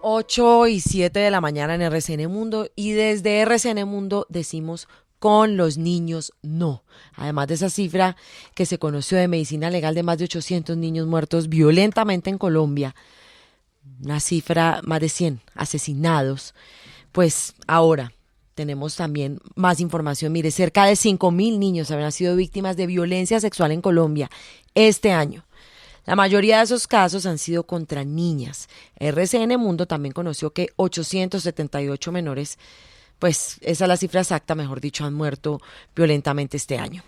8:07 de la mañana en RCN Mundo, y desde RCN Mundo decimos: con los niños no. Además de esa cifra que se conoció de medicina legal de más de 800 niños muertos violentamente en Colombia, una cifra, más de 100 asesinados, pues ahora tenemos también más información. Mire, cerca de 5.000 niños habrán sido víctimas de violencia sexual en Colombia este año. La mayoría de esos casos han sido contra niñas. RCN Mundo también conoció que 878 menores, pues esa es la cifra exacta, mejor dicho, han muerto violentamente este año.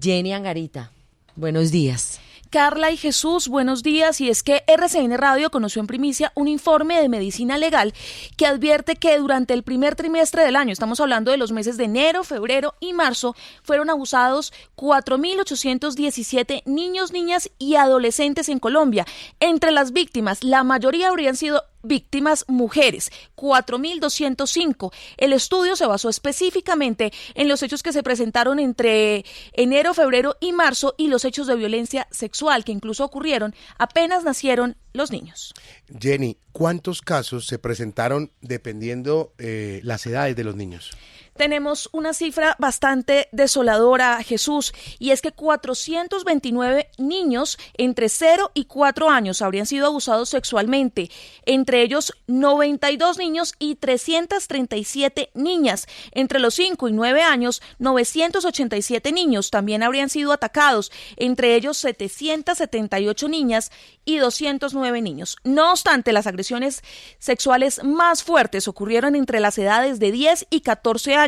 Jenny Angarita, buenos días. Carla y Jesús, buenos días. Y es que RCN Radio conoció en primicia un informe de medicina legal que advierte que durante el primer trimestre del año, estamos hablando de los meses de enero, febrero y marzo, fueron abusados 4.817 niños, niñas y adolescentes en Colombia. Entre las víctimas, la mayoría habrían sido víctimas mujeres, 4.205. El estudio se basó específicamente en los hechos que se presentaron entre enero, febrero y marzo y los hechos de violencia sexual que incluso ocurrieron apenas nacieron los niños. Jenny, ¿cuántos casos se presentaron dependiendo las edades de los niños? Tenemos una cifra bastante desoladora, Jesús, y es que 429 niños entre 0 y 4 años habrían sido abusados sexualmente, entre ellos 92 niños y 337 niñas. Entre los 5 y 9 años, 987 niños también habrían sido atacados, entre ellos 778 niñas y 209 niños. No obstante, las agresiones sexuales más fuertes ocurrieron entre las edades de 10 y 14 años,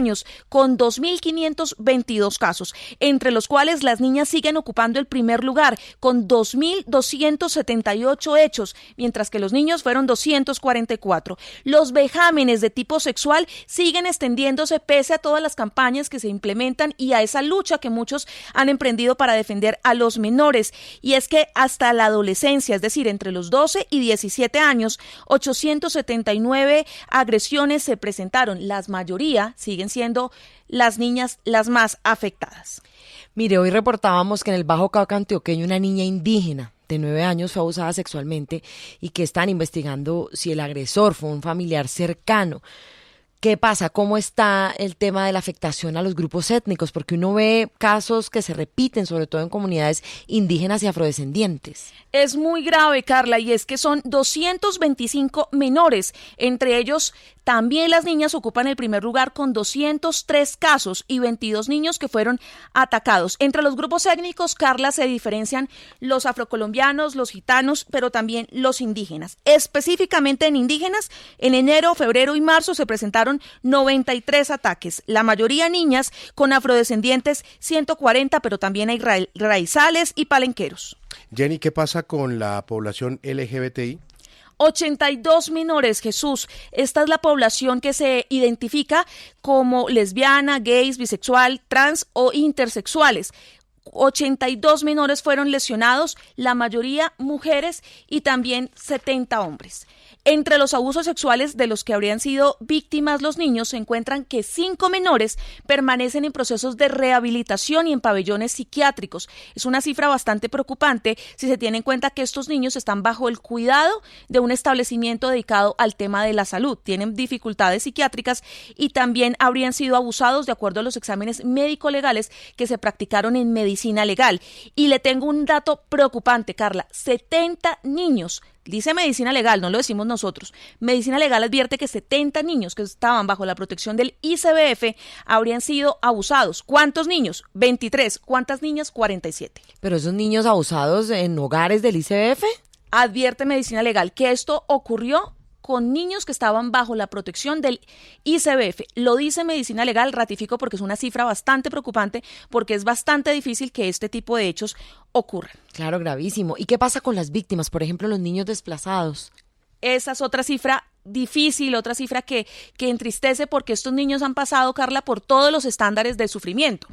con 2.522 casos, entre los cuales las niñas siguen ocupando el primer lugar, con 2.278 hechos, mientras que los niños fueron 244. Los vejámenes de tipo sexual siguen extendiéndose pese a todas las campañas que se implementan y a esa lucha que muchos han emprendido para defender a los menores. Y es que hasta la adolescencia, es decir, entre los 12 y 17 años, 879 agresiones se presentaron. La mayoría siguen siendo las niñas las más afectadas. Mire, hoy reportábamos que en el Bajo Cauca antioqueño una niña indígena de 9 años fue abusada sexualmente y que están investigando si el agresor fue un familiar cercano. ¿Qué pasa? ¿Cómo está el tema de la afectación a los grupos étnicos? Porque uno ve casos que se repiten, sobre todo en comunidades indígenas y afrodescendientes. Es muy grave, Carla, y es que son 225 menores. Entre ellos, también las niñas ocupan el primer lugar con 203 casos y 22 niños que fueron atacados. Entre los grupos étnicos, Carla, se diferencian los afrocolombianos, los gitanos, pero también los indígenas. Específicamente en indígenas, en enero, febrero y marzo se presentaron 93 ataques, la mayoría niñas, con afrodescendientes 140, pero también hay raizales y palenqueros. Jenny, ¿qué pasa con la población LGBTI? 82 menores, Jesús. Esta es la población que se identifica como lesbiana, gays, bisexual, trans o intersexuales. 82 menores fueron lesionados, la mayoría mujeres y también 70 hombres. Entre los abusos sexuales de los que habrían sido víctimas los niños se encuentran que 5 menores permanecen en procesos de rehabilitación y en pabellones psiquiátricos. Es una cifra bastante preocupante si se tiene en cuenta que estos niños están bajo el cuidado de un establecimiento dedicado al tema de la salud. Tienen dificultades psiquiátricas y también habrían sido abusados de acuerdo a los exámenes médico-legales que se practicaron en medicina legal. Y le tengo un dato preocupante, Carla. 70 niños. Dice medicina legal, no lo decimos nosotros. Medicina legal advierte que 70 niños que estaban bajo la protección del ICBF habrían sido abusados. ¿Cuántos niños? 23. ¿Cuántas niñas? 47. ¿Pero esos niños abusados en hogares del ICBF? Advierte medicina legal que esto ocurrió con niños que estaban bajo la protección del ICBF. Lo dice medicina legal, ratifico porque es una cifra bastante preocupante, porque es bastante difícil que este tipo de hechos ocurran. Claro, gravísimo. ¿Y qué pasa con las víctimas? Por ejemplo, los niños desplazados. Esa es otra cifra difícil, otra cifra que entristece, porque estos niños han pasado, Carla, por todos los estándares de sufrimiento.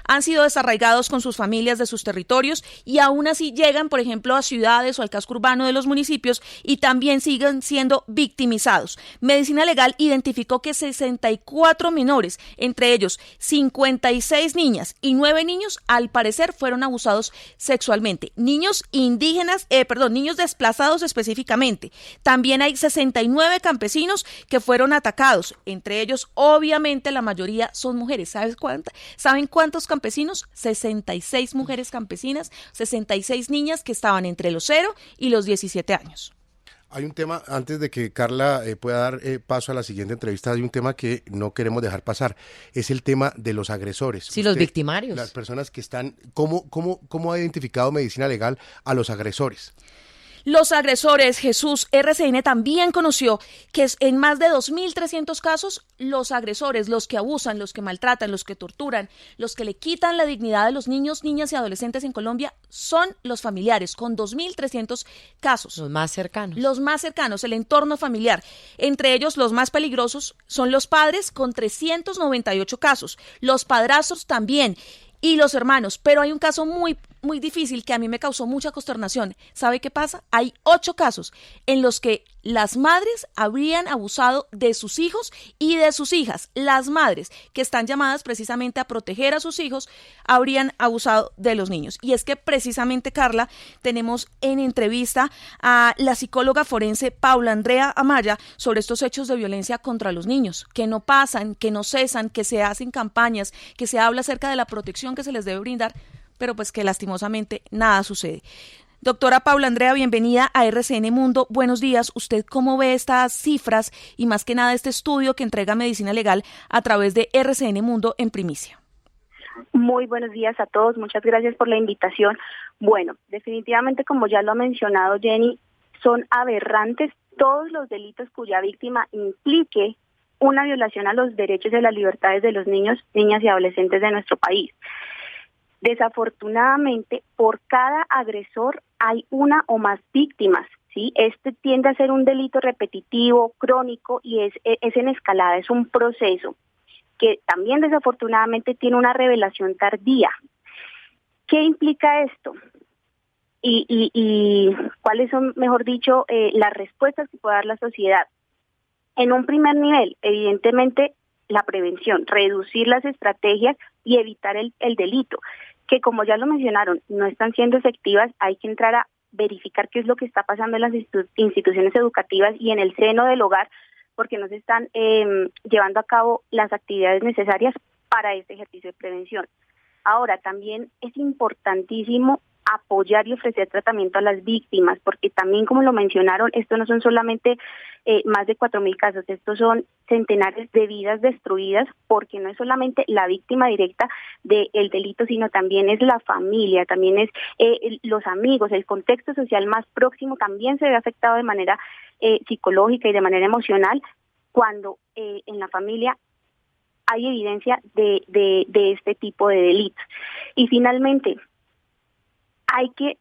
Han sido desarraigados con sus familias de sus territorios y aún así llegan, por ejemplo, a ciudades o al casco urbano de los municipios y también siguen siendo victimizados. Medicina Legal identificó que 64 menores, entre ellos 56 niñas y 9 niños, al parecer fueron abusados sexualmente. Niños indígenas, niños desplazados específicamente. También hay 69 campesinos que fueron atacados. Entre ellos, obviamente, la mayoría son mujeres. ¿Saben cuántos campesinos? 66 mujeres campesinas, 66 niñas que estaban entre los 0 y los 17 años. Hay un tema, antes de que Carla pueda dar paso a la siguiente entrevista, hay un tema que no queremos dejar pasar, es el tema de los agresores. Sí, los victimarios. Las personas que están, ¿cómo ha identificado Medicina Legal a los agresores? Los agresores, Jesús, RCN también conoció que en más de 2.300 casos, los agresores, los que abusan, los que maltratan, los que torturan, los que le quitan la dignidad de los niños, niñas y adolescentes en Colombia, son los familiares, con 2.300 casos. Los más cercanos. Los más cercanos, el entorno familiar. Entre ellos, los más peligrosos son los padres, con 398 casos. Los padrastros también. Y los hermanos, pero hay un caso muy difícil que a mí me causó mucha consternación. ¿Sabe qué pasa? Hay 8 casos en los que las madres habrían abusado de sus hijos y de sus hijas. Las madres, que están llamadas precisamente a proteger a sus hijos, habrían abusado de los niños. Y es que precisamente, Carla, tenemos en entrevista a la psicóloga forense Paula Andrea Amaya sobre estos hechos de violencia contra los niños, que no pasan, que no cesan, que se hacen campañas, que se habla acerca de la protección que se les debe brindar, pero pues que lastimosamente nada sucede. Doctora Paula Andrea, bienvenida a RCN Mundo. Buenos días. ¿Usted cómo ve estas cifras y más que nada este estudio que entrega Medicina Legal a través de RCN Mundo en primicia? Muy buenos días a todos. Muchas gracias por la invitación. Bueno, definitivamente, como ya lo ha mencionado Jenny, son aberrantes todos los delitos cuya víctima implique una violación a los derechos y las libertades de los niños, niñas y adolescentes de nuestro país. Desafortunadamente, por cada agresor hay una o más víctimas, ¿sí? Este tiende a ser un delito repetitivo, crónico, y es en escalada, es un proceso que también desafortunadamente tiene una revelación tardía. ¿Qué implica esto? Y cuáles son, mejor dicho, las respuestas que puede dar la sociedad. En un primer nivel, evidentemente, la prevención, reducir las estrategias y evitar el delito, que como ya lo mencionaron, no están siendo efectivas. Hay que entrar a verificar qué es lo que está pasando en las instituciones educativas y en el seno del hogar, porque no se están llevando a cabo las actividades necesarias para este ejercicio de prevención. Ahora, también es importantísimo apoyar y ofrecer tratamiento a las víctimas, porque también, como lo mencionaron, esto no son solamente más de 4.000 casos, estos son centenares de vidas destruidas, porque no es solamente la víctima directa del delito, sino también es la familia, también es los amigos, el contexto social más próximo también se ve afectado de manera psicológica y de manera emocional cuando en la familia hay evidencia de este tipo de delitos. Y finalmente, hay que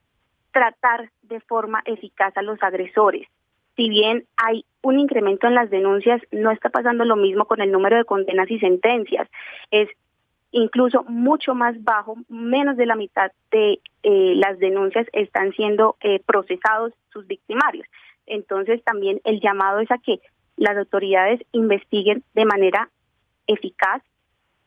tratar de forma eficaz a los agresores. Si bien hay un incremento en las denuncias, no está pasando lo mismo con el número de condenas y sentencias. Es incluso mucho más bajo, menos de la mitad de las denuncias están siendo procesados sus victimarios. Entonces también el llamado es a que las autoridades investiguen de manera eficaz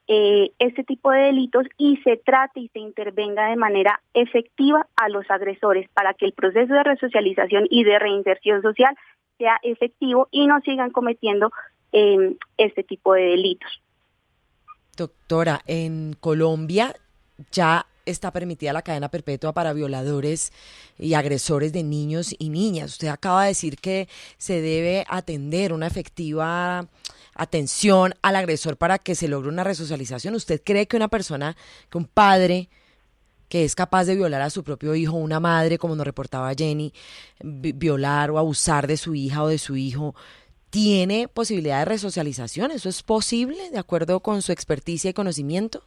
este tipo de delitos y se trate y se intervenga de manera efectiva a los agresores para que el proceso de resocialización y de reinserción social sea efectivo y no sigan cometiendo este tipo de delitos. Doctora, en Colombia ya está permitida la cadena perpetua para violadores y agresores de niños y niñas. Usted acaba de decir que se debe atender una efectiva atención al agresor para que se logre una resocialización. ¿Usted cree que que un padre que es capaz de violar a su propio hijo, una madre, como nos reportaba Jenny, violar o abusar de su hija o de su hijo, tiene posibilidad de resocialización? ¿Eso es posible de acuerdo con su experticia y conocimiento?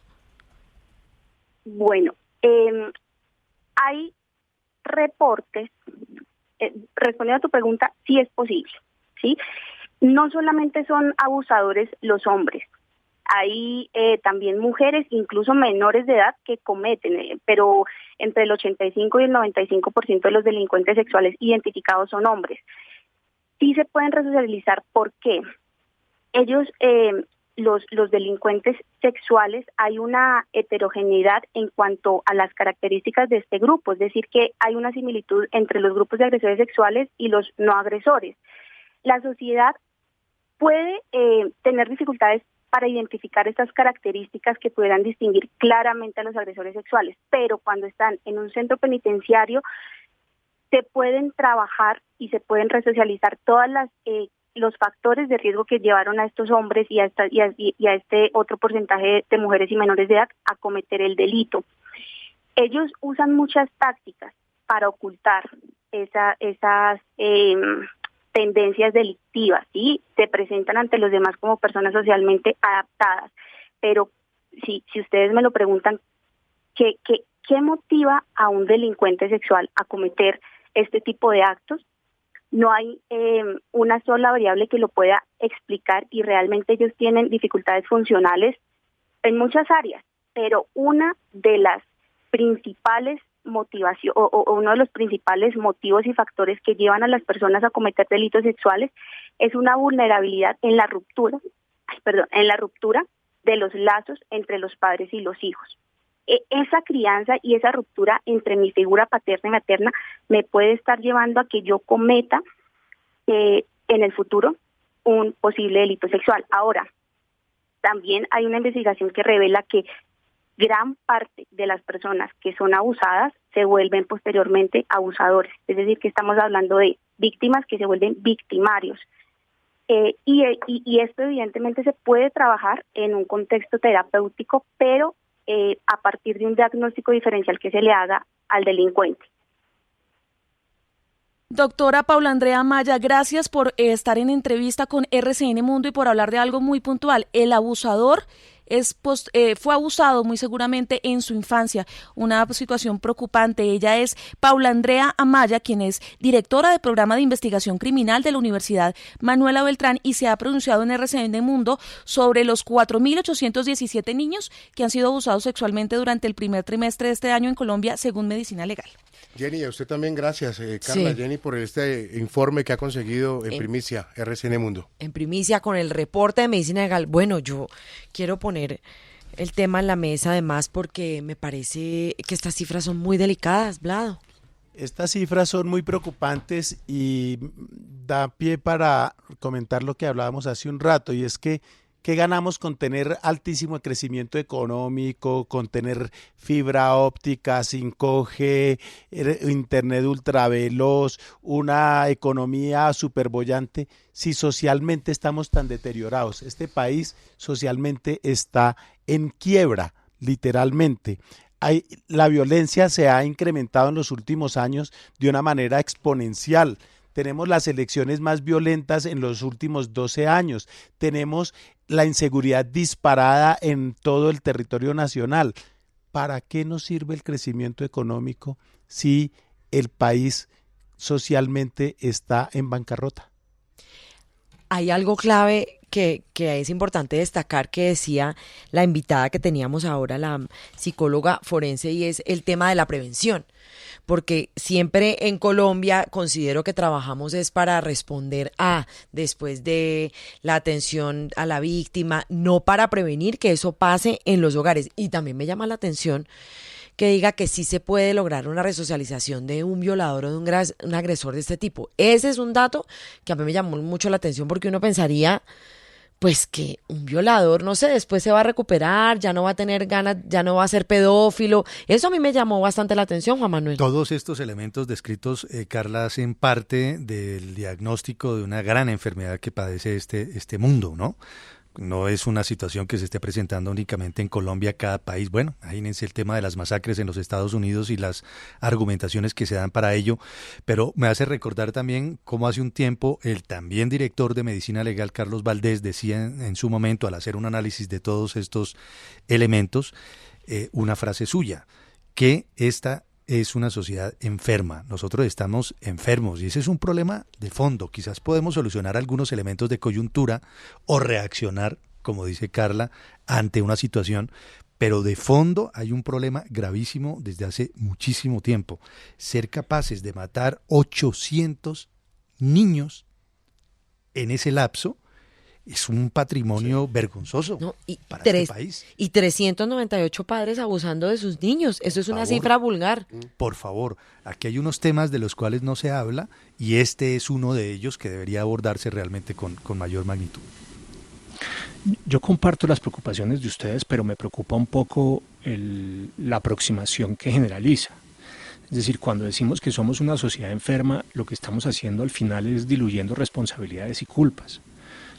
Bueno, hay reportes, respondiendo a tu pregunta, sí es posible, ¿sí? no solamente son abusadores los hombres, hay también mujeres, incluso menores de edad, que cometen, pero entre el 85 y el 95% de los delincuentes sexuales identificados son hombres. Sí se pueden resocializar, ¿por qué? Ellos, los delincuentes sexuales, hay una heterogeneidad en cuanto a las características de este grupo, es decir, que hay una similitud entre los grupos de agresores sexuales y los no agresores. La sociedad puede tener dificultades para identificar estas características que pudieran distinguir claramente a los agresores sexuales, pero cuando están en un centro penitenciario se pueden trabajar y se pueden resocializar todas los factores de riesgo que llevaron a estos hombres y a este otro porcentaje de mujeres y menores de edad a cometer el delito. Ellos usan muchas tácticas para ocultar esas tendencias delictivas, ¿sí? Se presentan ante los demás como personas socialmente adaptadas, pero si ustedes me lo preguntan, ¿qué motiva a un delincuente sexual a cometer este tipo de actos? No hay una sola variable que lo pueda explicar y realmente ellos tienen dificultades funcionales en muchas áreas, pero una de las principales motivación o uno de los principales motivos y factores que llevan a las personas a cometer delitos sexuales es una vulnerabilidad en la ruptura de los lazos entre los padres y los hijos. Esa crianza y esa ruptura entre mi figura paterna y materna me puede estar llevando a que yo cometa en el futuro un posible delito sexual. Ahora, también hay una investigación que revela que gran parte de las personas que son abusadas se vuelven posteriormente abusadores, es decir, que estamos hablando de víctimas que se vuelven victimarios. Y esto evidentemente se puede trabajar en un contexto terapéutico, pero a partir de un diagnóstico diferencial que se le haga al delincuente. Doctora Paula Andrea Amaya, gracias por estar en entrevista con RCN Mundo y por hablar de algo muy puntual. El abusador fue abusado muy seguramente en su infancia, una situación preocupante. Ella es Paula Andrea Amaya, quien es directora del programa de investigación criminal de la Universidad Manuela Beltrán y se ha pronunciado en RCN Mundo sobre los 4.817 niños que han sido abusados sexualmente durante el primer trimestre de este año en Colombia, según Medicina Legal. Jenny, a usted también gracias, Carla, sí. Jenny, por este informe que ha conseguido en primicia RCN Mundo. En primicia con el reporte de Medicina Legal. Bueno, yo quiero poner el tema en la mesa además porque me parece que estas cifras son muy delicadas, Vlado. Estas cifras son muy preocupantes y da pie para comentar lo que hablábamos hace un rato, y es que ¿qué ganamos con tener altísimo crecimiento económico, con tener fibra óptica, 5G, internet ultraveloz, una economía superbollante, si socialmente estamos tan deteriorados? Este país socialmente está en quiebra, literalmente. La violencia se ha incrementado en los últimos años de una manera exponencial. Tenemos las elecciones más violentas en los últimos 12 años. Tenemos la inseguridad disparada en todo el territorio nacional. ¿Para qué nos sirve el crecimiento económico si el país socialmente está en bancarrota? Hay algo clave que es importante destacar que decía la invitada que teníamos ahora, la psicóloga forense, y es el tema de la prevención. Porque siempre en Colombia considero que trabajamos es para responder después de la atención a la víctima, no para prevenir que eso pase en los hogares. Y también me llama la atención que diga que sí se puede lograr una resocialización de un violador o de un agresor de este tipo. Ese es un dato que a mí me llamó mucho la atención porque uno pensaría pues que un violador, no sé, después se va a recuperar, ya no va a tener ganas, ya no va a ser pedófilo. Eso a mí me llamó bastante la atención, Juan Manuel. Todos estos elementos descritos, Carla, hacen parte del diagnóstico de una gran enfermedad que padece este mundo, ¿no? No es una situación que se esté presentando únicamente en Colombia, cada país. Bueno, imagínense el tema de las masacres en los Estados Unidos y las argumentaciones que se dan para ello, pero me hace recordar también cómo hace un tiempo el también director de Medicina Legal, Carlos Valdés, decía en su momento, al hacer un análisis de todos estos elementos, una frase suya, que esta es una sociedad enferma. Nosotros estamos enfermos y ese es un problema de fondo. Quizás podemos solucionar algunos elementos de coyuntura o reaccionar, como dice Carla, ante una situación, pero de fondo hay un problema gravísimo desde hace muchísimo tiempo. Ser capaces de matar 800 niños en ese lapso es un patrimonio vergonzoso para este país. Y 398 padres abusando de sus niños. Eso es una cifra vulgar. Por favor, aquí hay unos temas de los cuales no se habla y este es uno de ellos que debería abordarse realmente con mayor magnitud. Yo comparto las preocupaciones de ustedes, pero me preocupa un poco la aproximación que generaliza. Es decir, cuando decimos que somos una sociedad enferma, lo que estamos haciendo al final es diluyendo responsabilidades y culpas.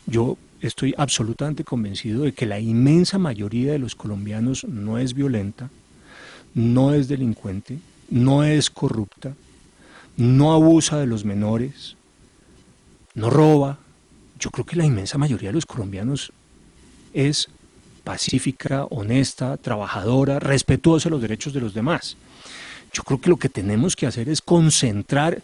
Yo estoy absolutamente convencido de que la inmensa mayoría de los colombianos no es violenta, no es delincuente, no es corrupta, no abusa de los menores, no roba. Yo creo que la inmensa mayoría de los colombianos es pacífica, honesta, trabajadora, respetuosa de los derechos de los demás. Yo creo que lo que tenemos que hacer es concentrar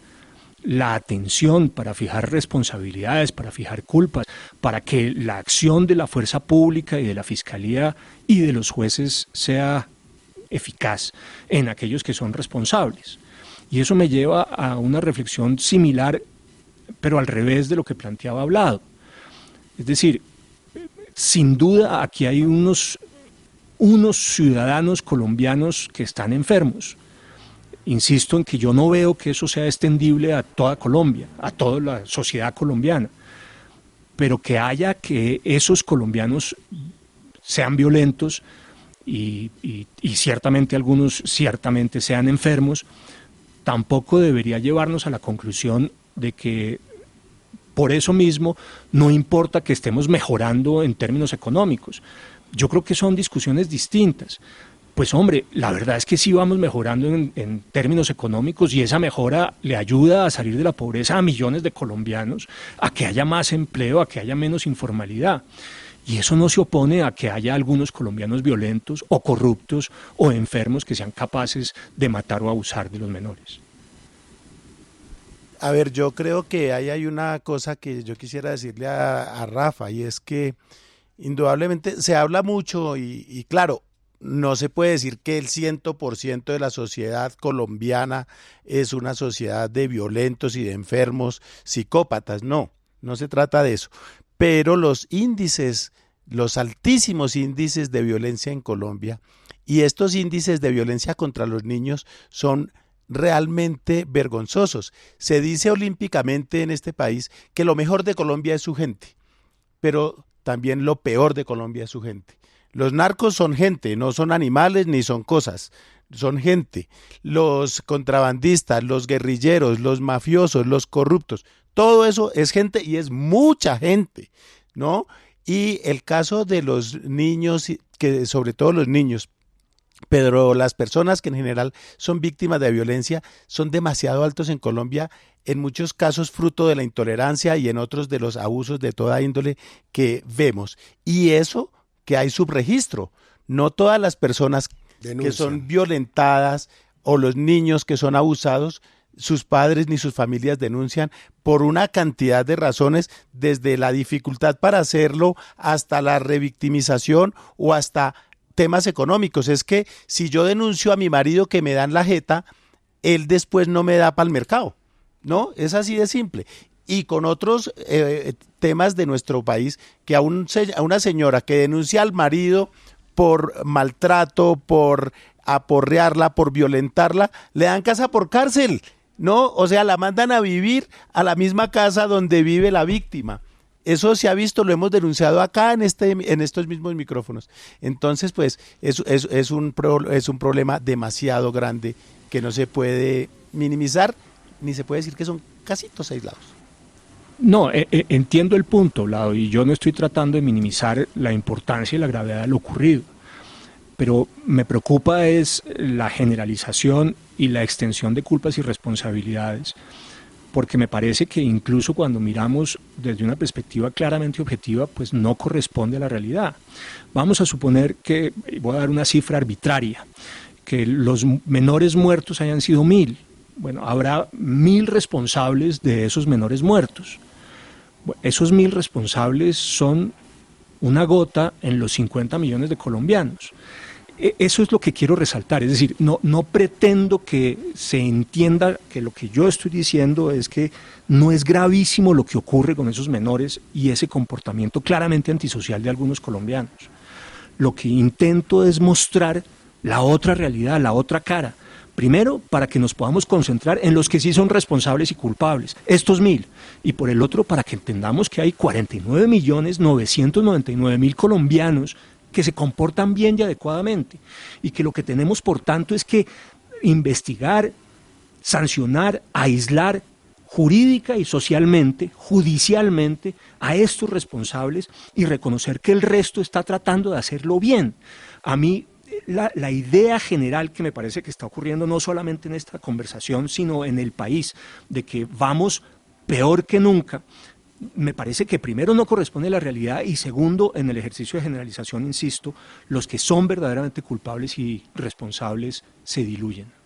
la atención para fijar responsabilidades, para fijar culpas, para que la acción de la fuerza pública y de la fiscalía y de los jueces sea eficaz en aquellos que son responsables. Y eso me lleva a una reflexión similar, pero al revés de lo que planteaba Vlado. Es decir, sin duda aquí hay unos ciudadanos colombianos que están enfermos. Insisto en que yo no veo que eso sea extendible a toda Colombia, a toda la sociedad colombiana, pero que esos colombianos sean violentos y ciertamente algunos ciertamente sean enfermos, tampoco debería llevarnos a la conclusión de que por eso mismo no importa que estemos mejorando en términos económicos. Yo creo que son discusiones distintas. Pues hombre, la verdad es que sí vamos mejorando en términos económicos y esa mejora le ayuda a salir de la pobreza a millones de colombianos, a que haya más empleo, a que haya menos informalidad. Y eso no se opone a que haya algunos colombianos violentos o corruptos o enfermos que sean capaces de matar o abusar de los menores. A ver, yo creo que ahí hay una cosa que yo quisiera decirle a Rafa, y es que indudablemente se habla mucho y claro, no se puede decir que el 100% de la sociedad colombiana es una sociedad de violentos y de enfermos, psicópatas, no se trata de eso. Pero los altísimos índices de violencia en Colombia y estos índices de violencia contra los niños son realmente vergonzosos. Se dice olímpicamente en este país que lo mejor de Colombia es su gente, pero también lo peor de Colombia es su gente. Los narcos son gente, no son animales ni son cosas, son gente. Los contrabandistas, los guerrilleros, los mafiosos, los corruptos, todo eso es gente y es mucha gente, ¿no? Y el caso de los niños, que sobre todo los niños, pero las personas que en general son víctimas de violencia son demasiado altos en Colombia, en muchos casos fruto de la intolerancia y en otros de los abusos de toda índole que vemos. Y eso que hay subregistro. No todas las personas que son violentadas o los niños que son abusados, sus padres ni sus familias denuncian por una cantidad de razones, desde la dificultad para hacerlo hasta la revictimización o hasta temas económicos. Es que si yo denuncio a mi marido que me dan la jeta, él después no me da para el mercado, ¿no? Es así de simple. Y con otros temas de nuestro país, que a una señora que denuncia al marido por maltrato, por aporrearla, por violentarla, le dan casa por cárcel, ¿no? O sea, la mandan a vivir a la misma casa donde vive la víctima. Eso se ha visto, lo hemos denunciado acá en estos mismos micrófonos. Entonces, pues, es un problema demasiado grande que no se puede minimizar, ni se puede decir que son casitos aislados. No, entiendo el punto, Vlado, y yo no estoy tratando de minimizar la importancia y la gravedad de lo ocurrido, pero me preocupa es la generalización y la extensión de culpas y responsabilidades, porque me parece que incluso cuando miramos desde una perspectiva claramente objetiva, pues no corresponde a la realidad. Vamos a suponer que, voy a dar una cifra arbitraria, que los menores muertos hayan sido 1.000. Bueno, habrá 1.000 responsables de esos menores muertos. Bueno, esos 1.000 responsables son una gota en los 50 millones de colombianos. Eso es lo que quiero resaltar, es decir, no pretendo que se entienda que lo que yo estoy diciendo es que no es gravísimo lo que ocurre con esos menores y ese comportamiento claramente antisocial de algunos colombianos. Lo que intento es mostrar la otra realidad, la otra cara. Primero, para que nos podamos concentrar en los que sí son responsables y culpables, estos 1.000. Y por el otro, para que entendamos que hay 49.999.000 colombianos que se comportan bien y adecuadamente. Y que lo que tenemos, por tanto, es que investigar, sancionar, aislar jurídica y socialmente, judicialmente, a estos responsables y reconocer que el resto está tratando de hacerlo bien. A mí, la idea general que me parece que está ocurriendo no solamente en esta conversación, sino en el país, de que vamos peor que nunca, me parece que primero no corresponde a la realidad y segundo, en el ejercicio de generalización, insisto, los que son verdaderamente culpables y responsables se diluyen.